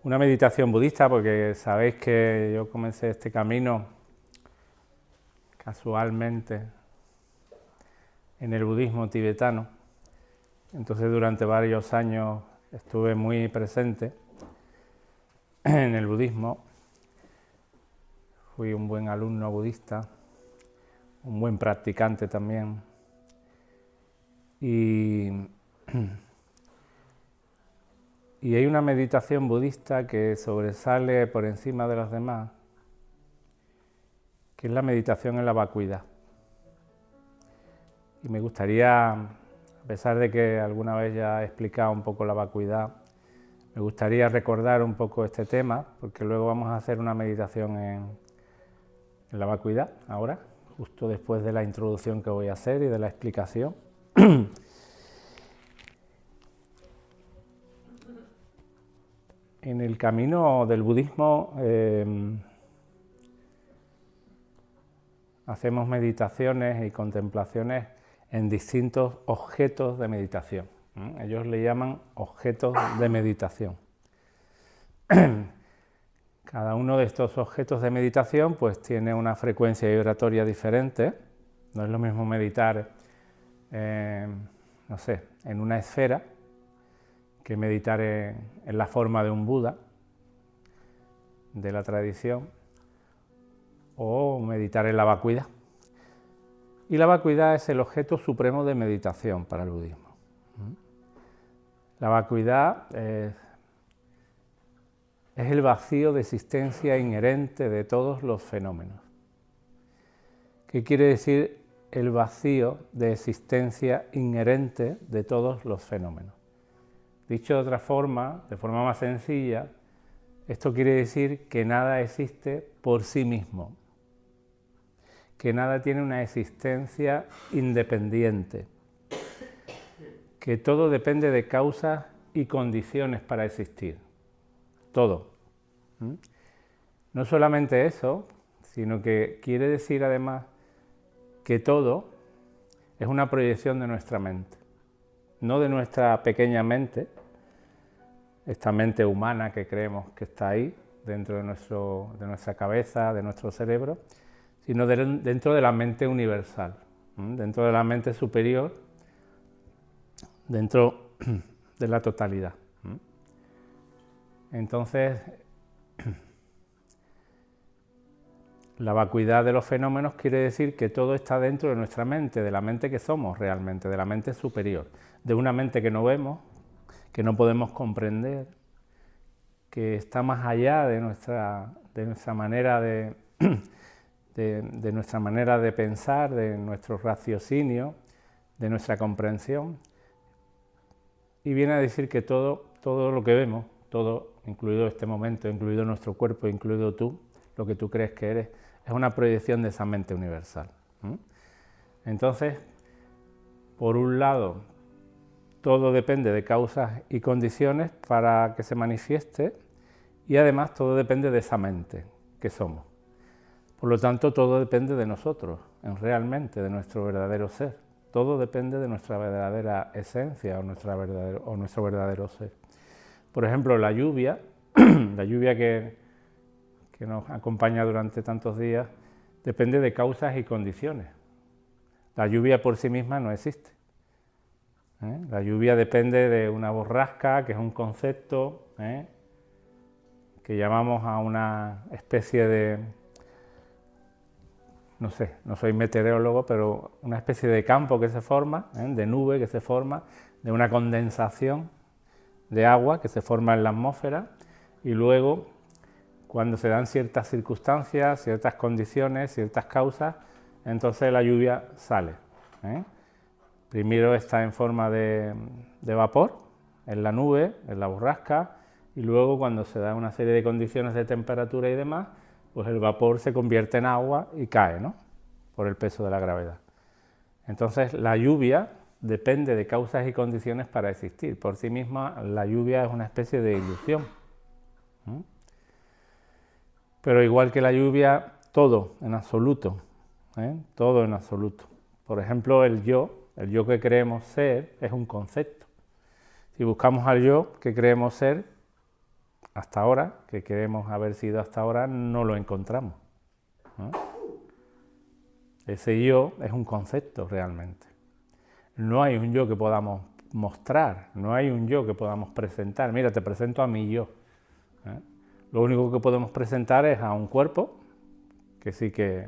una meditación budista, porque sabéis que yo comencé este camino casualmente en el budismo tibetano. Entonces durante varios años estuve muy presente en el budismo. Fui un buen alumno budista, un buen practicante también. Y hay una meditación budista que sobresale por encima de las demás, que es la meditación en la vacuidad. Y me gustaría, a pesar de que alguna vez ya he explicado un poco la vacuidad, me gustaría recordar un poco este tema, porque luego vamos a hacer una meditación en la vacuidad, ahora, justo después de la introducción que voy a hacer y de la explicación. En el camino del budismo hacemos meditaciones y contemplaciones en distintos objetos de meditación. Ellos le llaman objetos de meditación. Cada uno de estos objetos de meditación pues tiene una frecuencia vibratoria diferente. No es lo mismo meditar, no sé, en una esfera que meditar en la forma de un Buda de la tradición, o meditar en la vacuidad. Y la vacuidad es el objeto supremo de meditación para el budismo. La vacuidad es el vacío de existencia inherente de todos los fenómenos. ¿Qué quiere decir el vacío de existencia inherente de todos los fenómenos? Dicho de otra forma, de forma más sencilla, esto quiere decir que nada existe por sí mismo, que nada tiene una existencia independiente, que todo depende de causas y condiciones para existir, todo. No solamente eso, sino que quiere decir además que todo es una proyección de nuestra mente, no de nuestra pequeña mente, esta mente humana que creemos que está ahí, dentro de nuestra cabeza, de nuestro cerebro, sino dentro de la mente universal, dentro de la mente superior, dentro de la totalidad. Entonces, la vacuidad de los fenómenos quiere decir que todo está dentro de nuestra mente, de la mente que somos realmente, de la mente superior, de una mente que no vemos, que no podemos comprender, que está más allá de nuestra manera de nuestra manera de pensar, de nuestro raciocinio, de nuestra comprensión, y viene a decir que todo lo que vemos, todo, incluido este momento, incluido nuestro cuerpo, incluido tú, lo que tú crees que eres, es una proyección de esa mente universal. Entonces, por un lado, todo depende de causas y condiciones para que se manifieste, y además todo depende de esa mente que somos. Por lo tanto, todo depende de nosotros, realmente, de nuestro verdadero ser. Todo depende de nuestra verdadera esencia o nuestro verdadero ser. Por ejemplo, la lluvia, la lluvia que nos acompaña durante tantos días, depende de causas y condiciones. La lluvia por sí misma no existe. La lluvia depende de una borrasca, que es un concepto que llamamos a una especie de, no sé, no soy meteorólogo, pero una especie de campo que se forma, de nube que se forma, de una condensación de agua que se forma en la atmósfera, y luego, cuando se dan ciertas circunstancias, ciertas condiciones, ciertas causas, entonces la lluvia sale. Primero está en forma de vapor, en la nube, en la borrasca, y luego cuando se da una serie de condiciones de temperatura y demás, pues el vapor se convierte en agua y cae, ¿no?, por el peso de la gravedad. Entonces la lluvia depende de causas y condiciones para existir. Por sí misma la lluvia es una especie de ilusión. Pero igual que la lluvia, todo en absoluto, todo en absoluto. Por ejemplo, el yo que creemos ser es un concepto. Si buscamos al yo que creemos ser, hasta ahora, que queremos haber sido hasta ahora, no lo encontramos, ¿no? Ese yo es un concepto realmente. No hay un yo que podamos mostrar, no hay un yo que podamos presentar. Mira, te presento a mi yo, ¿eh? Lo único que podemos presentar es a un cuerpo, que sí que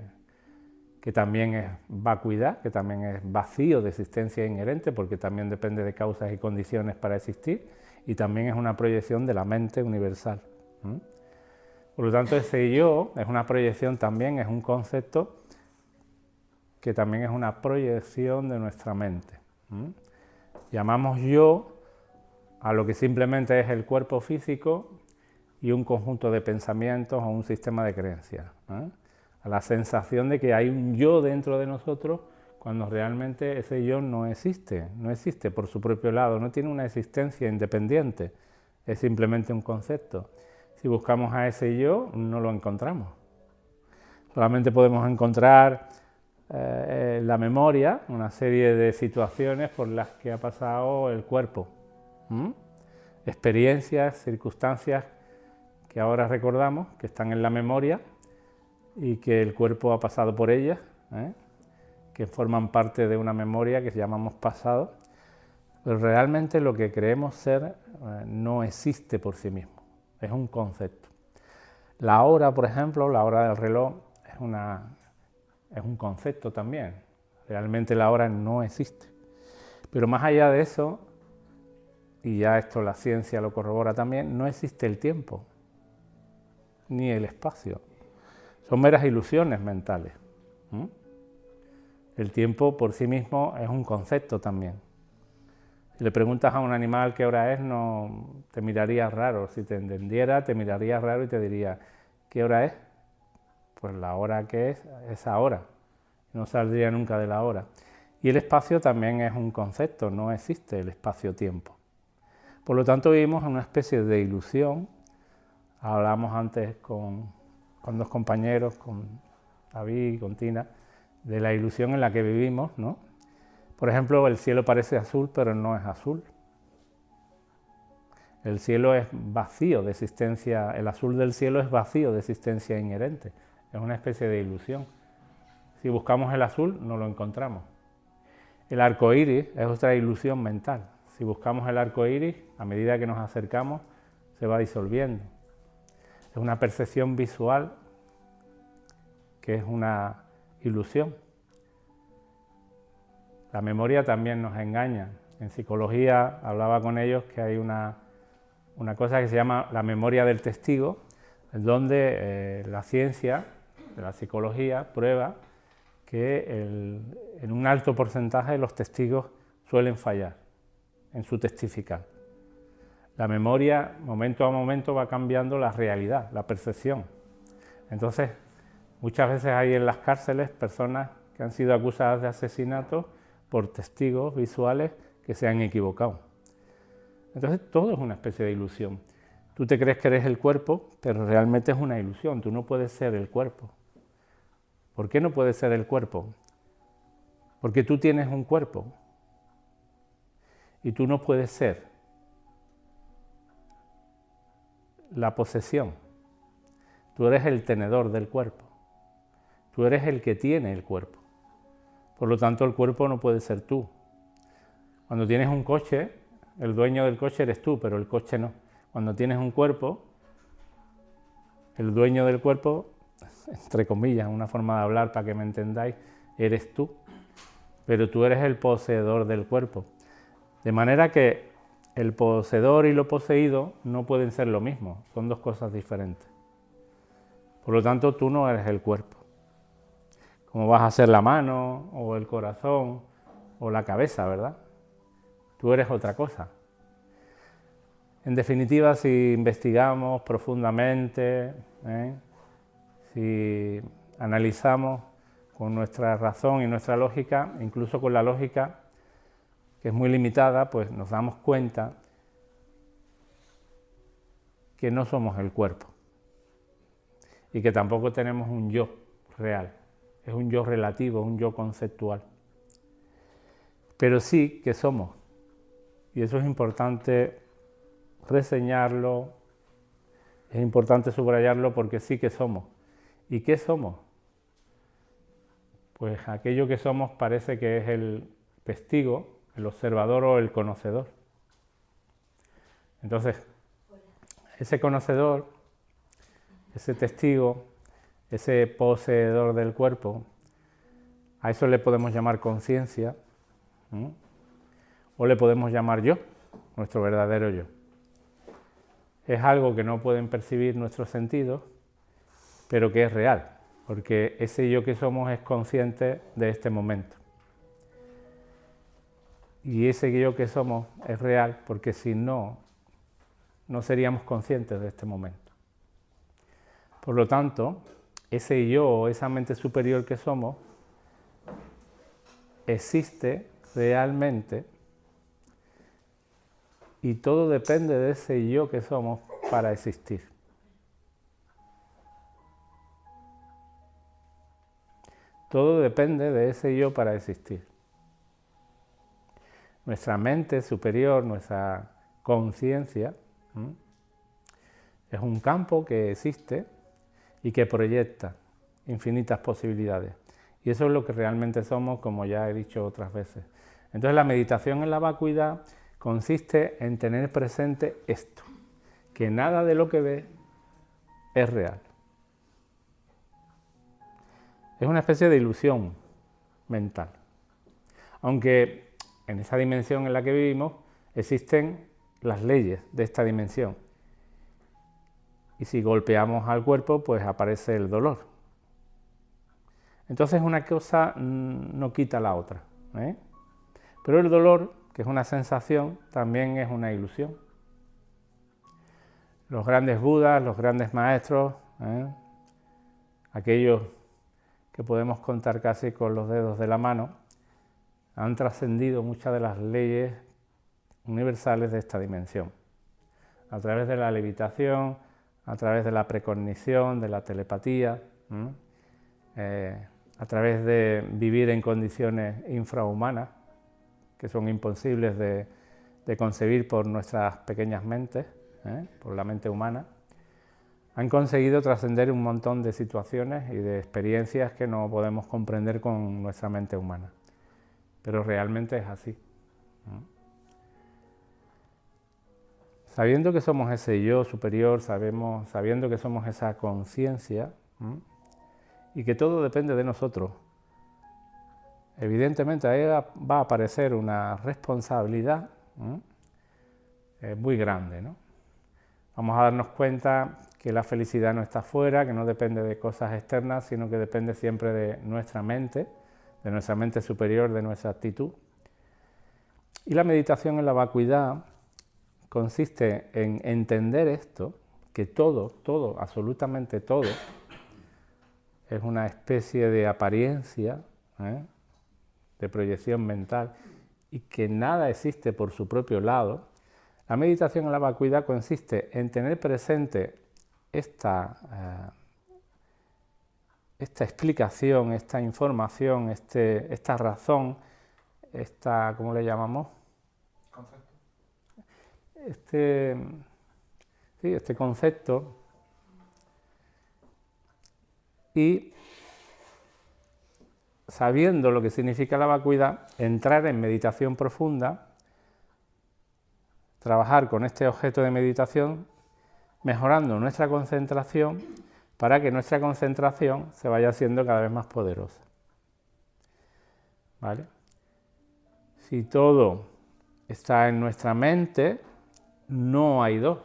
también es vacuidad, que también es vacío de existencia inherente, porque también depende de causas y condiciones para existir, y también es una proyección de la mente universal. Por lo tanto, ese yo es una proyección también, es un concepto que también es una proyección de nuestra mente. Llamamos yo a lo que simplemente es el cuerpo físico y un conjunto de pensamientos o un sistema de creencias, a la sensación de que hay un yo dentro de nosotros cuando realmente ese yo no existe por su propio lado, no tiene una existencia independiente, es simplemente un concepto. Si buscamos a ese yo, no lo encontramos. Solamente podemos encontrar la memoria, una serie de situaciones por las que ha pasado el cuerpo, experiencias, circunstancias que ahora recordamos, que están en la memoria y que el cuerpo ha pasado por ellas, que forman parte de una memoria que llamamos pasado, pero realmente lo que creemos ser no existe por sí mismo, es un concepto. La hora, por ejemplo, la hora del reloj es un concepto también, realmente la hora no existe. Pero más allá de eso, y ya esto la ciencia lo corrobora también, no existe el tiempo, ni el espacio. Son meras ilusiones mentales. El tiempo por sí mismo es un concepto también. Si le preguntas a un animal qué hora es, no te miraría raro. Si te entendiera, te miraría raro y te diría, ¿qué hora es? Pues la hora que es ahora. No saldría nunca de la hora. Y el espacio también es un concepto, no existe el espacio-tiempo. Por lo tanto, vivimos en una especie de ilusión. Hablamos antes con dos compañeros, con David y con Tina, de la ilusión en la que vivimos, ¿no? Por ejemplo, el cielo parece azul, pero no es azul. El cielo es vacío de existencia, el azul del cielo es vacío de existencia inherente, es una especie de ilusión. Si buscamos el azul, no lo encontramos. El arco iris es otra ilusión mental. Si buscamos el arco iris, a medida que nos acercamos, se va disolviendo. Es una percepción visual que es una ilusión. La memoria también nos engaña. En psicología hablaba con ellos que hay una cosa que se llama la memoria del testigo, donde la ciencia de la psicología prueba que en un alto porcentaje los testigos suelen fallar en su testificar. La memoria, momento a momento, va cambiando la realidad, la percepción. Entonces, muchas veces hay en las cárceles personas que han sido acusadas de asesinato por testigos visuales que se han equivocado. Entonces, todo es una especie de ilusión. Tú te crees que eres el cuerpo, pero realmente es una ilusión. Tú no puedes ser el cuerpo. ¿Por qué no puedes ser el cuerpo? Porque tú tienes un cuerpo y tú no puedes ser la posesión. Tú eres el tenedor del cuerpo. Tú eres el que tiene el cuerpo. Por lo tanto, el cuerpo no puede ser tú. Cuando tienes un coche, el dueño del coche eres tú, pero el coche no. Cuando tienes un cuerpo, el dueño del cuerpo, entre comillas, una forma de hablar para que me entendáis, eres tú. Pero tú eres el poseedor del cuerpo. De manera que el poseedor y lo poseído no pueden ser lo mismo, son dos cosas diferentes. Por lo tanto, tú no eres el cuerpo. Como vas a ser la mano, o el corazón, o la cabeza, ¿verdad? Tú eres otra cosa. En definitiva, si investigamos profundamente, si analizamos con nuestra razón y nuestra lógica, incluso con la lógica, que es muy limitada, pues nos damos cuenta que no somos el cuerpo y que tampoco tenemos un yo real, es un yo relativo, un yo conceptual. Pero sí que somos, y eso es importante reseñarlo, Es importante subrayarlo porque sí que somos. ¿Y qué somos? Pues aquello que somos parece que es el testigo, el observador o el conocedor. Entonces, ese conocedor, ese testigo, ese poseedor del cuerpo, a eso le podemos llamar conciencia, o le podemos llamar yo, nuestro verdadero yo. Es algo que no pueden percibir nuestros sentidos, pero que es real, porque ese yo que somos es consciente de este momento. Y ese yo que somos es real porque si no, no seríamos conscientes de este momento. Por lo tanto, ese yo, esa mente superior que somos, existe realmente y todo depende de ese yo que somos para existir. Todo depende de ese yo para existir. Nuestra mente superior, nuestra conciencia, es un campo que existe y que proyecta infinitas posibilidades. Y eso es lo que realmente somos, como ya he dicho otras veces. Entonces la meditación en la vacuidad consiste en tener presente esto, que nada de lo que ves es real. Es una especie de ilusión mental. Aunque en esa dimensión en la que vivimos existen las leyes de esta dimensión. Y si golpeamos al cuerpo, pues aparece el dolor. Entonces una cosa no quita la otra, ¿eh? Pero el dolor, que es una sensación, también es una ilusión. Los grandes budas, los grandes maestros, aquellos que podemos contar casi con los dedos de la mano, han trascendido muchas de las leyes universales de esta dimensión. A través de la levitación, a través de la precognición, de la telepatía, a través de vivir en condiciones infrahumanas, que son imposibles de concebir por nuestras pequeñas mentes, por la mente humana, han conseguido trascender un montón de situaciones y de experiencias que no podemos comprender con nuestra mente humana. Pero realmente es así. Sabiendo que somos ese yo superior, sabiendo que somos esa conciencia, y que todo depende de nosotros, evidentemente ahí va a aparecer una responsabilidad muy grande, ¿no? Vamos a darnos cuenta que la felicidad no está fuera, que no depende de cosas externas, sino que depende siempre de nuestra mente superior, de nuestra actitud. Y la meditación en la vacuidad consiste en entender esto, que todo, absolutamente todo, es una especie de apariencia, de proyección mental, y que nada existe por su propio lado. La meditación en la vacuidad consiste en tener presente esta explicación, esta información, esta razón, ¿cómo le llamamos? Concepto. Este concepto, y sabiendo lo que significa la vacuidad, entrar en meditación profunda, trabajar con este objeto de meditación, mejorando nuestra concentración para que nuestra concentración se vaya haciendo cada vez más poderosa. ¿Vale? Si todo está en nuestra mente, no hay dos.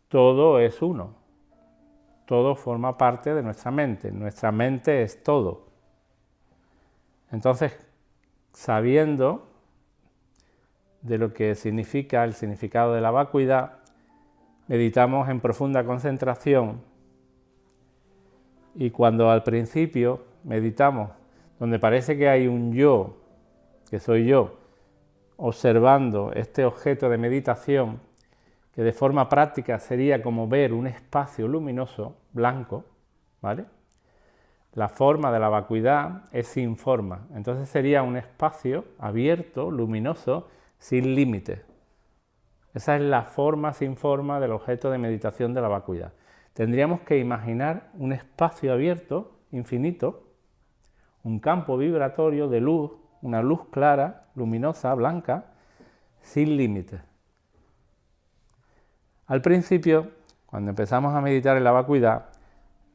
Todo es uno. Todo forma parte de nuestra mente. Nuestra mente es todo. Entonces, sabiendo de lo que significa el significado de la vacuidad, meditamos en profunda concentración, y cuando al principio meditamos donde parece que hay un yo, que soy yo, observando este objeto de meditación, que de forma práctica sería como ver un espacio luminoso, blanco, ¿vale? La forma de la vacuidad es sin forma, entonces sería un espacio abierto, luminoso, sin límites. Esa es la forma sin forma del objeto de meditación de la vacuidad. Tendríamos que imaginar un espacio abierto, infinito, un campo vibratorio de luz, una luz clara, luminosa, blanca, sin límites. Al principio, cuando empezamos a meditar en la vacuidad,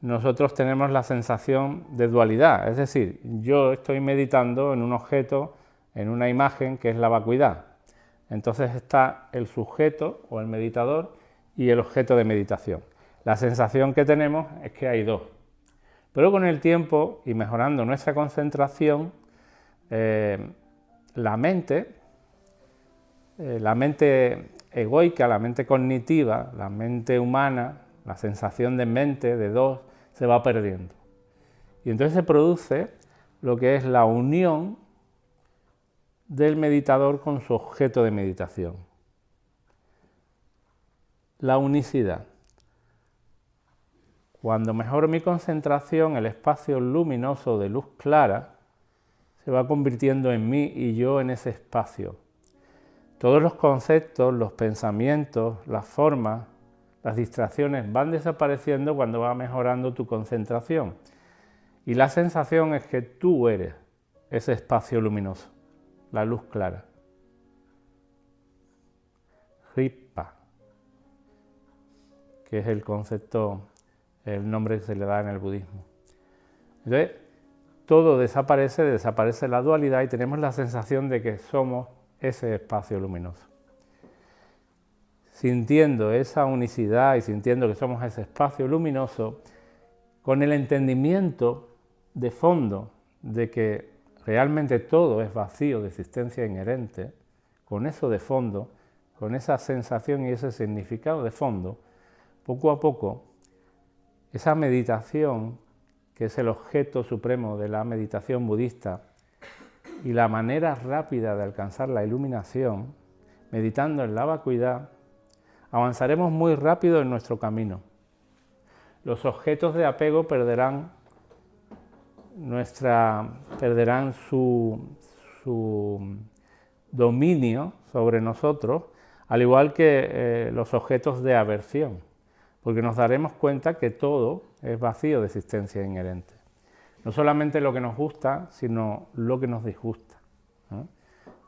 nosotros tenemos la sensación de dualidad, es decir, yo estoy meditando en un objeto, en una imagen que es la vacuidad. Entonces está el sujeto o el meditador y el objeto de meditación. La sensación que tenemos es que hay dos. Pero con el tiempo y mejorando nuestra concentración, la mente egoica, la mente cognitiva, la mente humana, la sensación de mente, de dos, se va perdiendo. Y entonces se produce lo que es la unión del meditador con su objeto de meditación. La unicidad. Cuando mejoro mi concentración, el espacio luminoso de luz clara se va convirtiendo en mí y yo en ese espacio. Todos los conceptos, los pensamientos, las formas, las distracciones van desapareciendo cuando va mejorando tu concentración. Y la sensación es que tú eres ese espacio luminoso, la luz clara. Ripa, que es el concepto, el nombre que se le da en el budismo. Entonces, todo desaparece la dualidad y tenemos la sensación de que somos ese espacio luminoso. Sintiendo esa unicidad y sintiendo que somos ese espacio luminoso, con el entendimiento de fondo de que realmente todo es vacío de existencia inherente, con eso de fondo, con esa sensación y ese significado de fondo, poco a poco, esa meditación, que es el objeto supremo de la meditación budista, y la manera rápida de alcanzar la iluminación, meditando en la vacuidad, avanzaremos muy rápido en nuestro camino. Los objetos de apego perderán su dominio sobre nosotros, al igual que los objetos de aversión, porque nos daremos cuenta que todo es vacío de existencia inherente. No solamente lo que nos gusta, sino lo que nos disgusta, ¿no?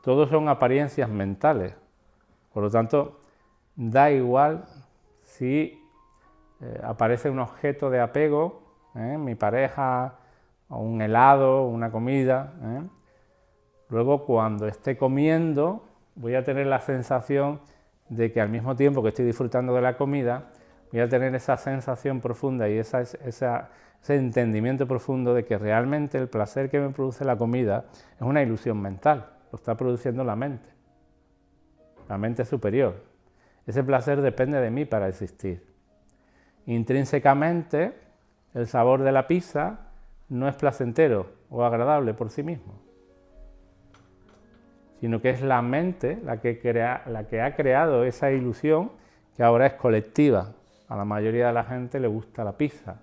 Todos son apariencias mentales, por lo tanto, da igual si aparece un objeto de apego, mi pareja, o un helado, una comida. Luego, cuando esté comiendo, voy a tener la sensación de que al mismo tiempo que estoy disfrutando de la comida, voy a tener esa sensación profunda y ese entendimiento profundo de que realmente el placer que me produce la comida es una ilusión mental, lo está produciendo la mente superior. Ese placer depende de mí para existir. Intrínsecamente, el sabor de la pizza no es placentero o agradable por sí mismo, sino que es la mente la que ha creado esa ilusión que ahora es colectiva. A la mayoría de la gente le gusta la pizza,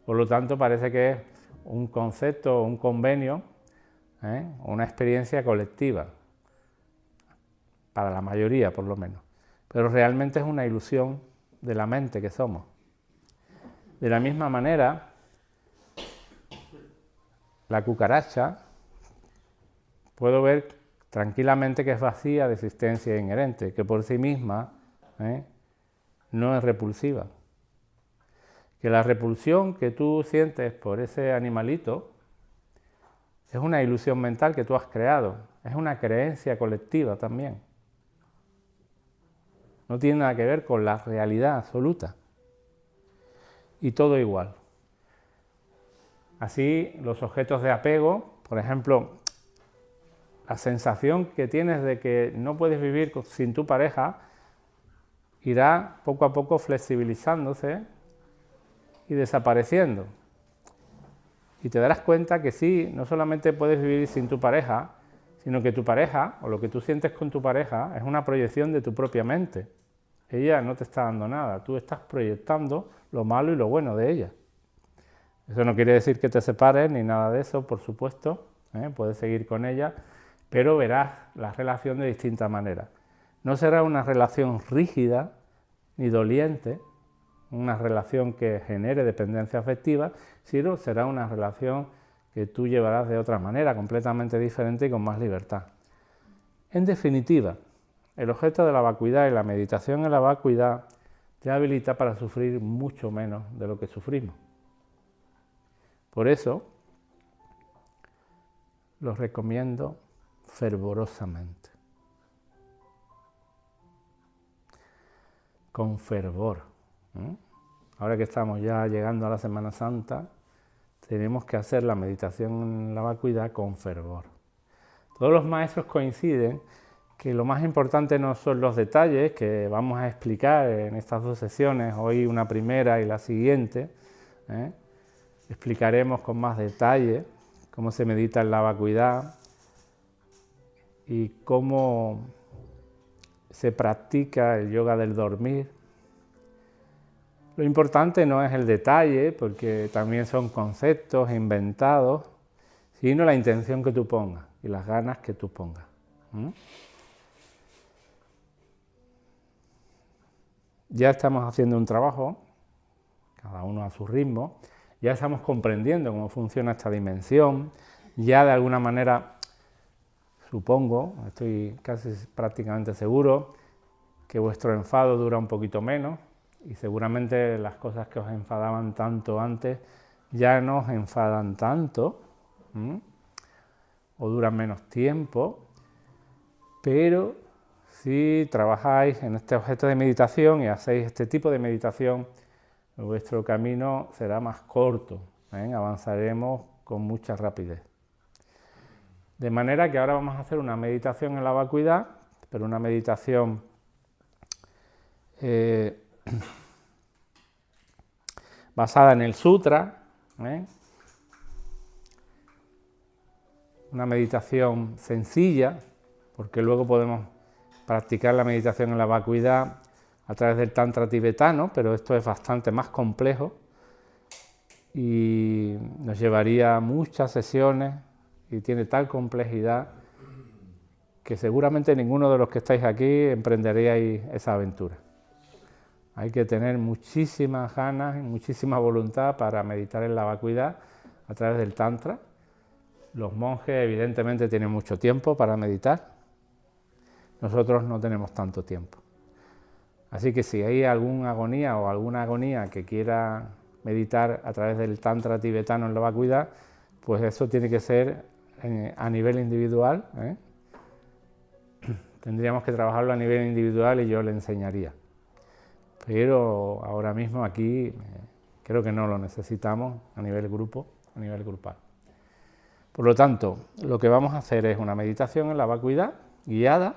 Por lo tanto, parece que es un concepto, un convenio, una experiencia colectiva, para la mayoría por lo menos. Pero realmente es una ilusión de la mente que somos. De la misma manera, la cucaracha, puedo ver tranquilamente que es vacía de existencia inherente, que por sí misma no es repulsiva. Que la repulsión que tú sientes por ese animalito es una ilusión mental que tú has creado, es una creencia colectiva también. No tiene nada que ver con la realidad absoluta. Y todo igual. Así, los objetos de apego, por ejemplo, la sensación que tienes de que no puedes vivir sin tu pareja, irá poco a poco flexibilizándose y desapareciendo. Y te darás cuenta que sí, no solamente puedes vivir sin tu pareja, sino que tu pareja, o lo que tú sientes con tu pareja, es una proyección de tu propia mente. Ella no te está dando nada, tú estás proyectando lo malo y lo bueno de ella. Eso no quiere decir que te separes ni nada de eso, por supuesto, puedes seguir con ella, pero verás la relación de distinta manera. No será una relación rígida ni doliente, una relación que genere dependencia afectiva, sino será una relación que tú llevarás de otra manera, completamente diferente y con más libertad. En definitiva, el objeto de la vacuidad y la meditación en la vacuidad te habilita para sufrir mucho menos de lo que sufrimos. Por eso, lo recomiendo fervorosamente, con fervor. Ahora que estamos ya llegando a la Semana Santa, tenemos que hacer la meditación en la vacuidad con fervor. Todos los maestros coinciden que lo más importante no son los detalles que vamos a explicar en estas dos sesiones, hoy una primera y la siguiente. Explicaremos con más detalle cómo se medita en la vacuidad y cómo se practica el yoga del dormir. Lo importante no es el detalle, porque también son conceptos inventados, sino la intención que tú pongas y las ganas que tú pongas. Ya estamos haciendo un trabajo, cada uno a su ritmo, ya estamos comprendiendo cómo funciona esta dimensión, ya de alguna manera, supongo, estoy casi prácticamente seguro, que vuestro enfado dura un poquito menos y seguramente las cosas que os enfadaban tanto antes ya no os enfadan tanto, o duran menos tiempo, pero si trabajáis en este objeto de meditación y hacéis este tipo de meditación, vuestro camino será más corto, avanzaremos con mucha rapidez. De manera que ahora vamos a hacer una meditación en la vacuidad, pero una meditación basada en el sutra, una meditación sencilla, porque luego podemos practicar la meditación en la vacuidad a través del tantra tibetano, pero esto es bastante más complejo y nos llevaría muchas sesiones y tiene tal complejidad que seguramente ninguno de los que estáis aquí emprenderíais esa aventura. Hay que tener muchísimas ganas y muchísima voluntad para meditar en la vacuidad a través del tantra. Los monjes evidentemente tienen mucho tiempo para meditar, nosotros no tenemos tanto tiempo. Así que si hay alguna agonía que quiera meditar a través del tantra tibetano en la vacuidad, pues eso tiene que ser a nivel individual. Tendríamos que trabajarlo a nivel individual y yo le enseñaría. Pero ahora mismo aquí creo que no lo necesitamos a nivel grupo, a nivel grupal. Por lo tanto, lo que vamos a hacer es una meditación en la vacuidad guiada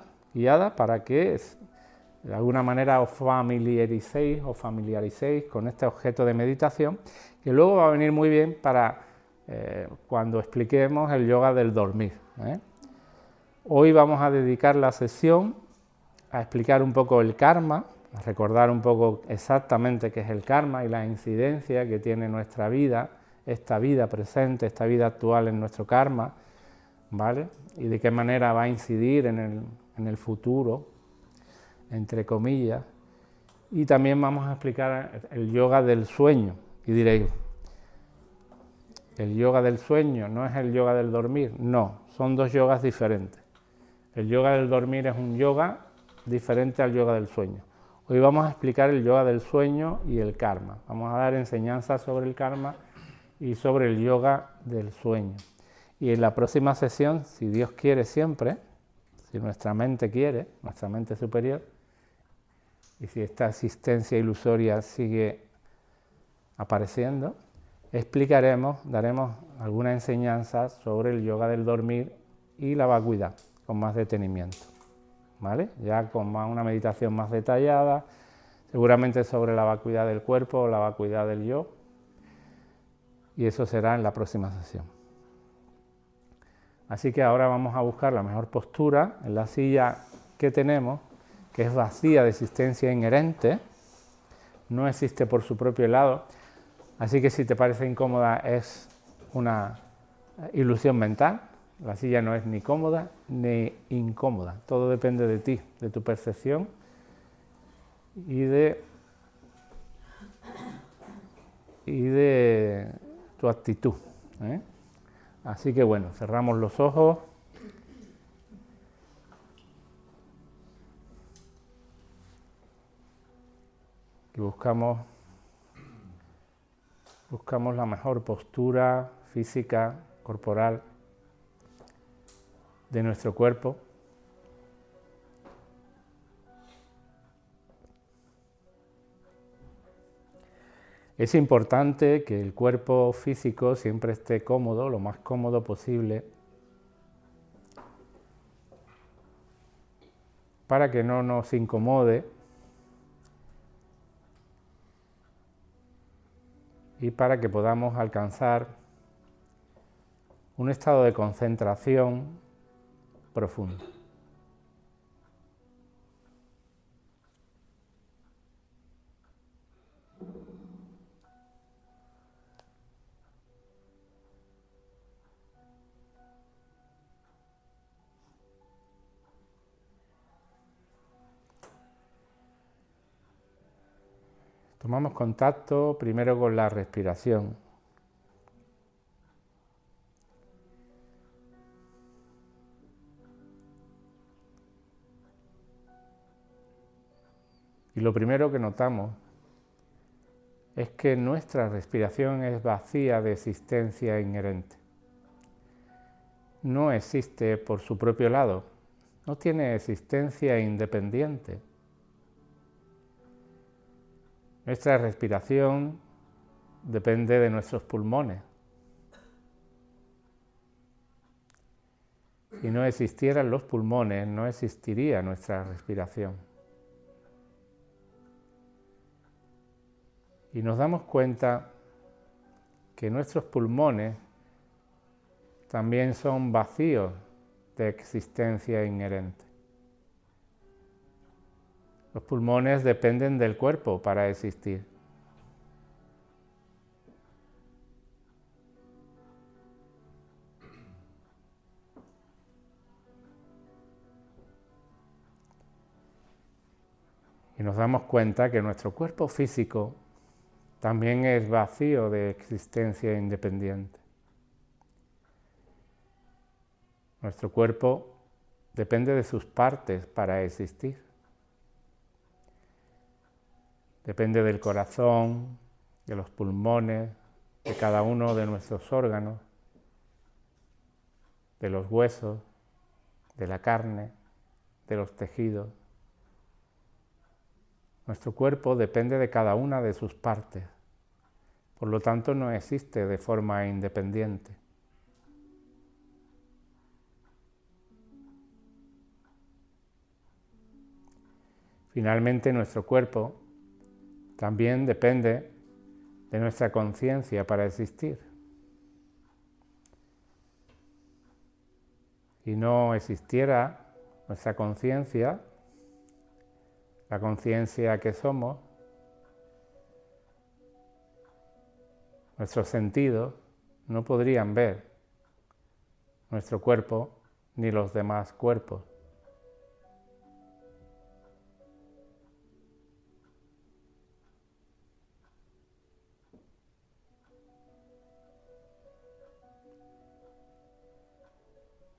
para que de alguna manera os familiaricéis con este objeto de meditación, que luego va a venir muy bien para cuando expliquemos el yoga del dormir. Hoy vamos a dedicar la sesión a explicar un poco el karma, a recordar un poco exactamente qué es el karma y la incidencia que tiene nuestra vida, esta vida presente, esta vida actual en nuestro karma, ¿vale? Y de qué manera va a incidir en el futuro, entre comillas. Y también vamos a explicar el yoga del sueño. Y diréis, ¿el yoga del sueño no es el yoga del dormir? No, son dos yogas diferentes. El yoga del dormir es un yoga diferente al yoga del sueño. Hoy vamos a explicar el yoga del sueño y el karma. Vamos a dar enseñanzas sobre el karma y sobre el yoga del sueño. Y en la próxima sesión, si Dios quiere siempre, si nuestra mente quiere, nuestra mente superior, y si esta existencia ilusoria sigue apareciendo, daremos alguna enseñanza sobre el yoga del dormir y la vacuidad, con más detenimiento, ¿vale? Ya con una meditación más detallada, seguramente sobre la vacuidad del cuerpo o la vacuidad del yo, y eso será en la próxima sesión. Así que ahora vamos a buscar la mejor postura en la silla que tenemos, que es vacía de existencia inherente, no existe por su propio lado, así que si te parece incómoda es una ilusión mental, La silla no es ni cómoda ni incómoda, todo depende de ti, de tu percepción y de tu actitud, ¿eh? Así que bueno, cerramos los ojos y buscamos la mejor postura física, corporal de nuestro cuerpo. Es importante que el cuerpo físico siempre esté cómodo, lo más cómodo posible, para que no nos incomode y para que podamos alcanzar un estado de concentración profundo. Tomamos contacto primero con la respiración. Y lo primero que notamos es que nuestra respiración es vacía de existencia inherente. No existe por su propio lado, no tiene existencia independiente. Nuestra respiración depende de nuestros pulmones. Si no existieran los pulmones, no existiría nuestra respiración. Y nos damos cuenta que nuestros pulmones también son vacíos de existencia inherente. Los pulmones dependen del cuerpo para existir. Y nos damos cuenta que nuestro cuerpo físico también es vacío de existencia independiente. Nuestro cuerpo depende de sus partes para existir. Depende del corazón, de los pulmones, de cada uno de nuestros órganos, de los huesos, de la carne, de los tejidos. Nuestro cuerpo depende de cada una de sus partes, por lo tanto no existe de forma independiente. Finalmente, nuestro cuerpo también depende de nuestra conciencia para existir. Si no existiera nuestra conciencia, la conciencia que somos, nuestros sentidos no podrían ver nuestro cuerpo ni los demás cuerpos.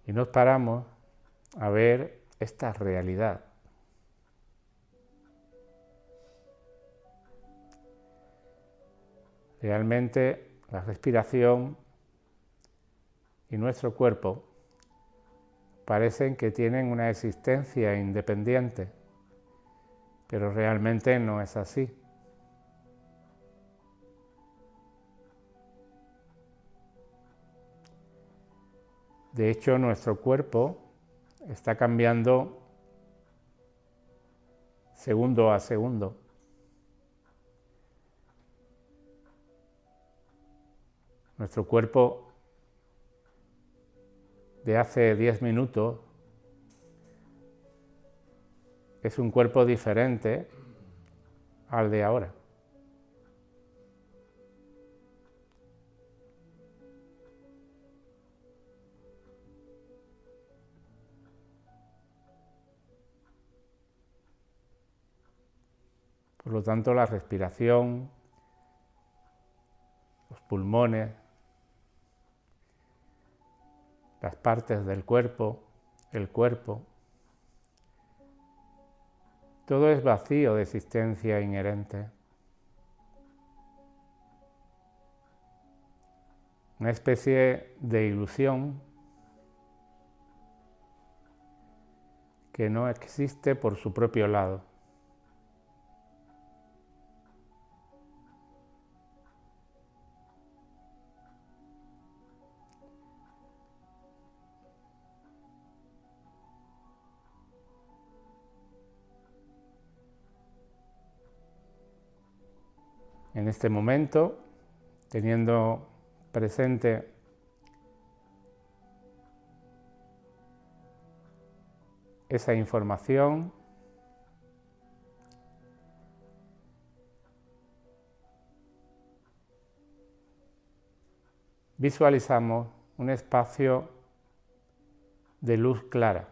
Y nos paramos a ver esta realidad. Realmente la respiración y nuestro cuerpo parecen que tienen una existencia independiente, pero realmente no es así. De hecho, nuestro cuerpo está cambiando segundo a segundo. Nuestro cuerpo de hace 10 minutos es un cuerpo diferente al de ahora. Por lo tanto, la respiración, los pulmones, las partes del cuerpo, el cuerpo, todo es vacío de existencia inherente. Una especie de ilusión que no existe por su propio lado. En este momento, teniendo presente esa información, visualizamos un espacio de luz clara.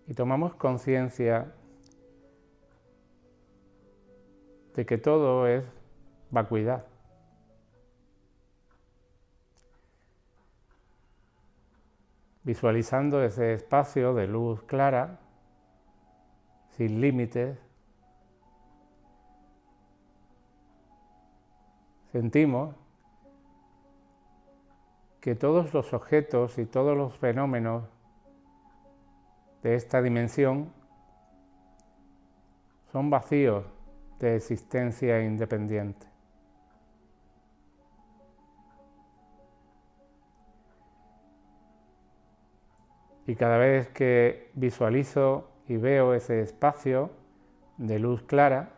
Y tomamos conciencia de que todo es vacuidad. Visualizando ese espacio de luz clara, sin límites, sentimos que todos los objetos y todos los fenómenos de esta dimensión son vacíos de existencia independiente. Y cada vez que visualizo y veo ese espacio de luz clara,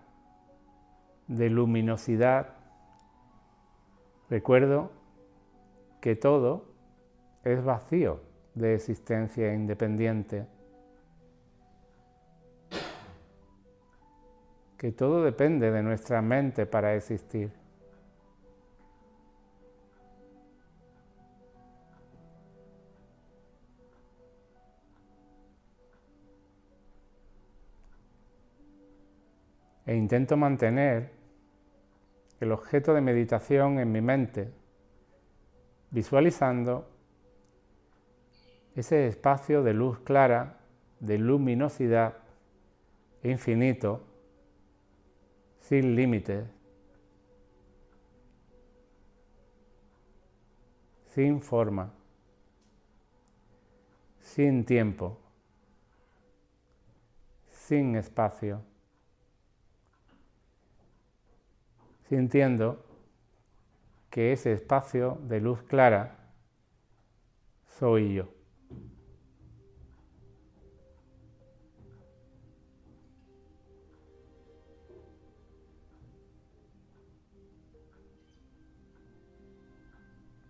de luminosidad, recuerdo que todo es vacío de existencia independiente, que todo depende de nuestra mente para existir. E intento mantener el objeto de meditación en mi mente, visualizando ese espacio de luz clara, de luminosidad infinito, sin límites, sin forma, sin tiempo, sin espacio, sintiendo que ese espacio de luz clara soy yo.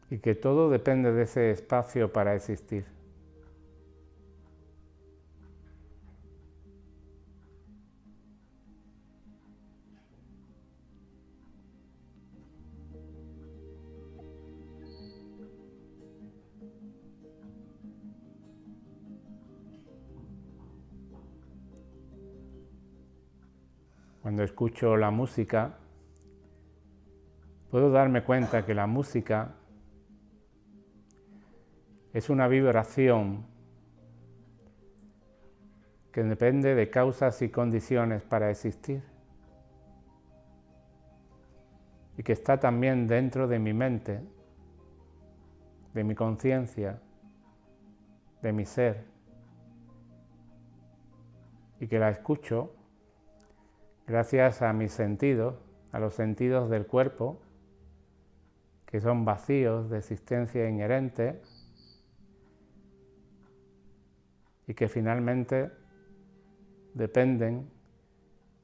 Y que todo depende de ese espacio para existir. Cuando escucho la música, puedo darme cuenta que la música es una vibración que depende de causas y condiciones para existir y que está también dentro de mi mente, de mi conciencia, de mi ser, y que la escucho gracias a mis sentidos, a los sentidos del cuerpo, que son vacíos de existencia inherente y que finalmente dependen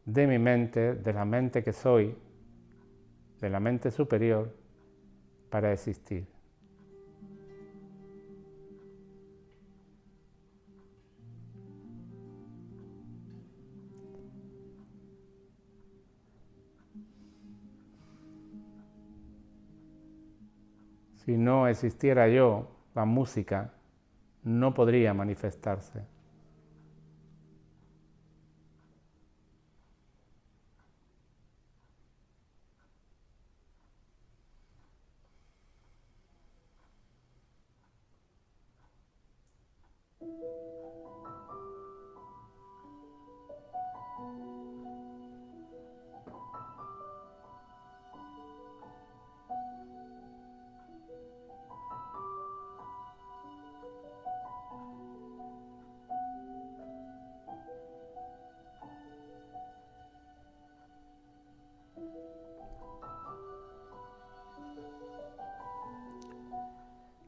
de mi mente, de la mente que soy, de la mente superior, para existir. Si no existiera yo, la música no podría manifestarse.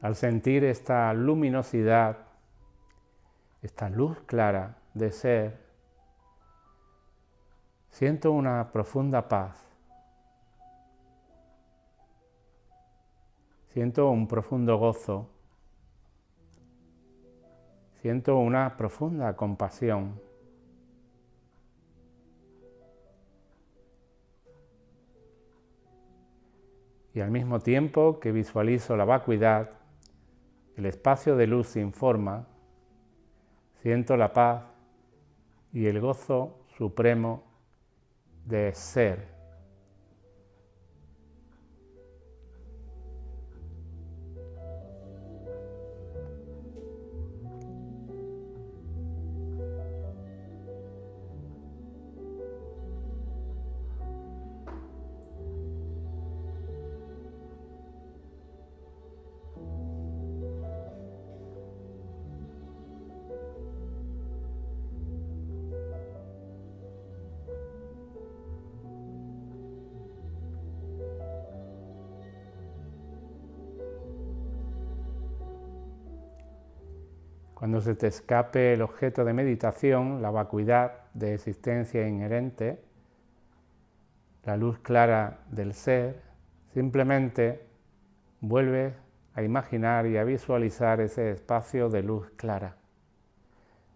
Al sentir esta luminosidad, esta luz clara de ser, siento una profunda paz. Siento un profundo gozo. Siento una profunda compasión. Y al mismo tiempo que visualizo la vacuidad, el espacio de luz sin forma, siento la paz y el gozo supremo de ser. Cuando se te escape el objeto de meditación, la vacuidad de existencia inherente, la luz clara del ser, simplemente vuelves a imaginar y a visualizar ese espacio de luz clara,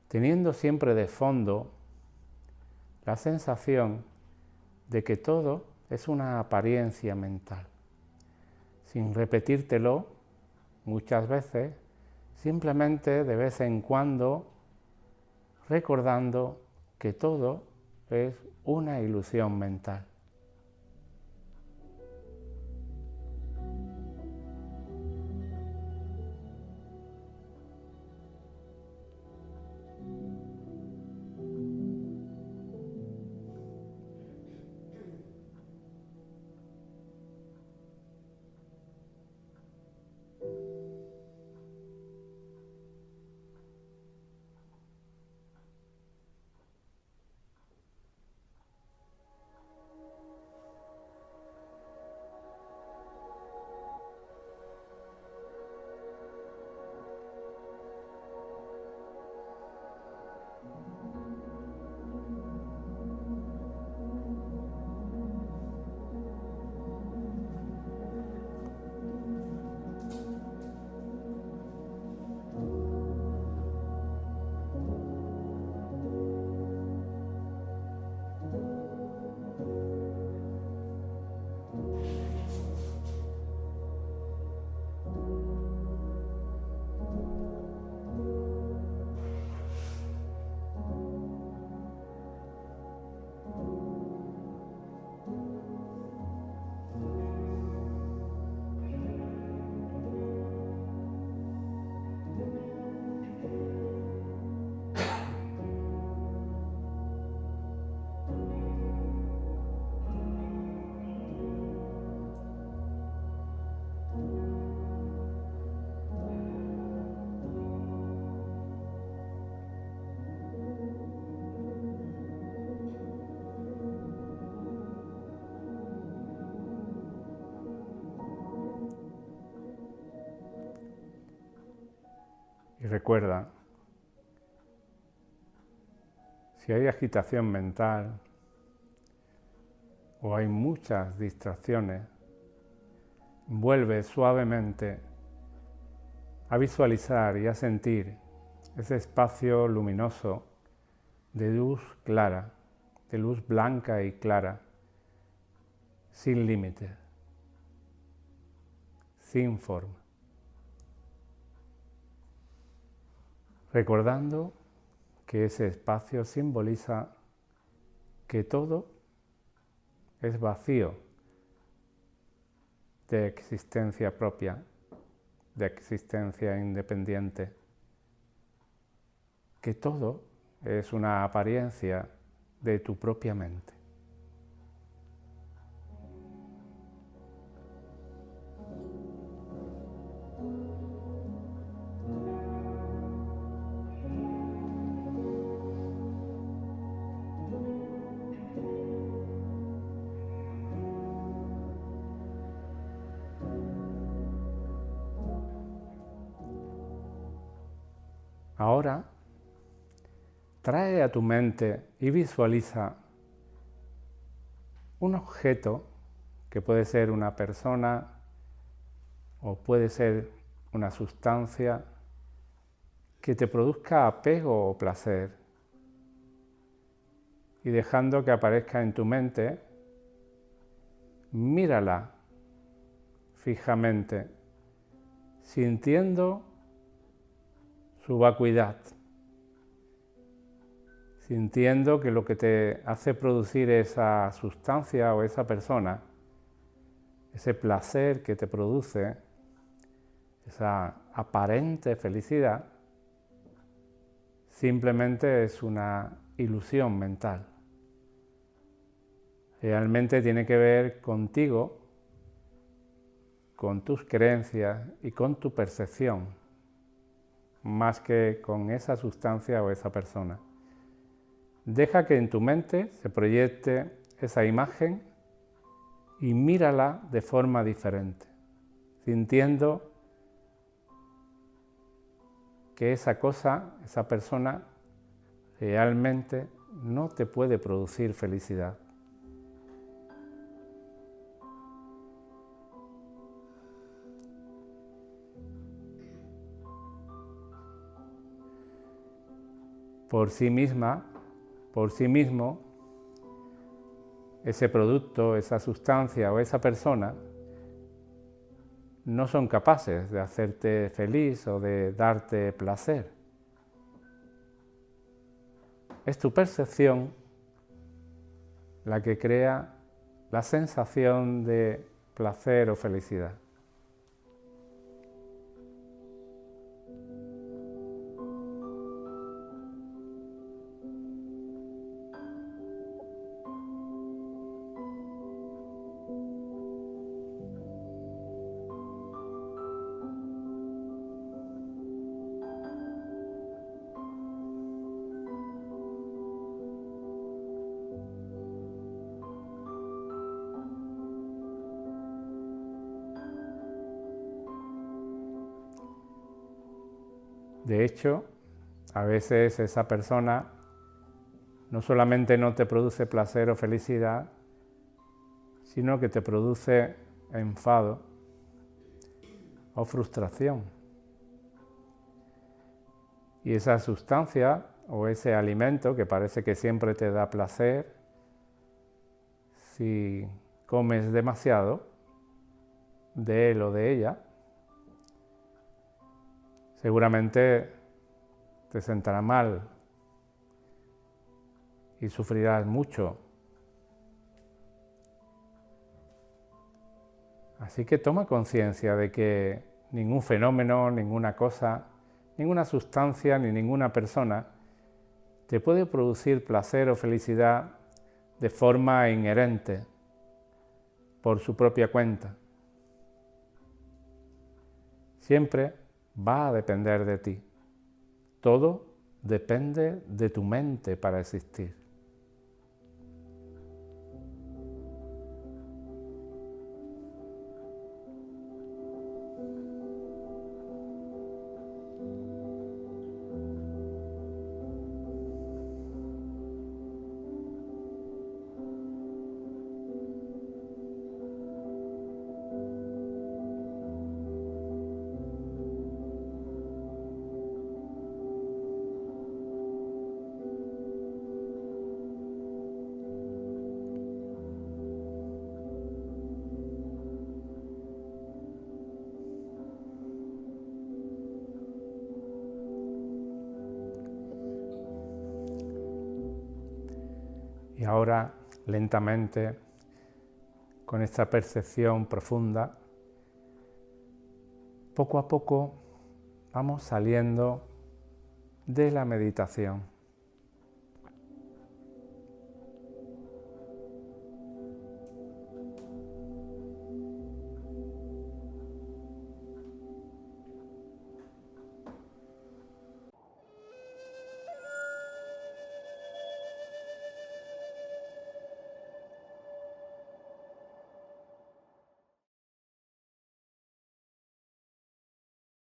teniendo siempre de fondo la sensación de que todo es una apariencia mental, sin repetírtelo muchas veces, simplemente de vez en cuando recordando que todo es una ilusión mental. Y recuerda, si hay agitación mental o hay muchas distracciones, vuelve suavemente a visualizar y a sentir ese espacio luminoso de luz clara, de luz blanca y clara, sin límites, sin forma. Recordando que ese espacio simboliza que todo es vacío de existencia propia, de existencia independiente, que todo es una apariencia de tu propia mente. Ahora, trae a tu mente y visualiza un objeto que puede ser una persona o puede ser una sustancia que te produzca apego o placer, y dejando que aparezca en tu mente, mírala fijamente, sintiendo su vacuidad, sintiendo que lo que te hace producir esa sustancia o esa persona, ese placer que te produce, esa aparente felicidad, simplemente es una ilusión mental. Realmente tiene que ver contigo, con tus creencias y con tu percepción, más que con esa sustancia o esa persona. Deja que en tu mente se proyecte esa imagen y mírala de forma diferente, sintiendo que esa cosa, esa persona, realmente no te puede producir felicidad. Por sí misma, por sí mismo, ese producto, esa sustancia o esa persona no son capaces de hacerte feliz o de darte placer. Es tu percepción la que crea la sensación de placer o felicidad. De hecho, a veces esa persona no solamente no te produce placer o felicidad, sino que te produce enfado o frustración. Y esa sustancia o ese alimento que parece que siempre te da placer, si comes demasiado de él o de ella, seguramente te sentará mal y sufrirás mucho. Así que toma conciencia de que ningún fenómeno, ninguna cosa, ninguna sustancia ni ninguna persona te puede producir placer o felicidad de forma inherente, por su propia cuenta. Siempre va a depender de ti. Todo depende de tu mente para existir. ahora, lentamente, con esta percepción profunda, poco a poco vamos saliendo de la meditación.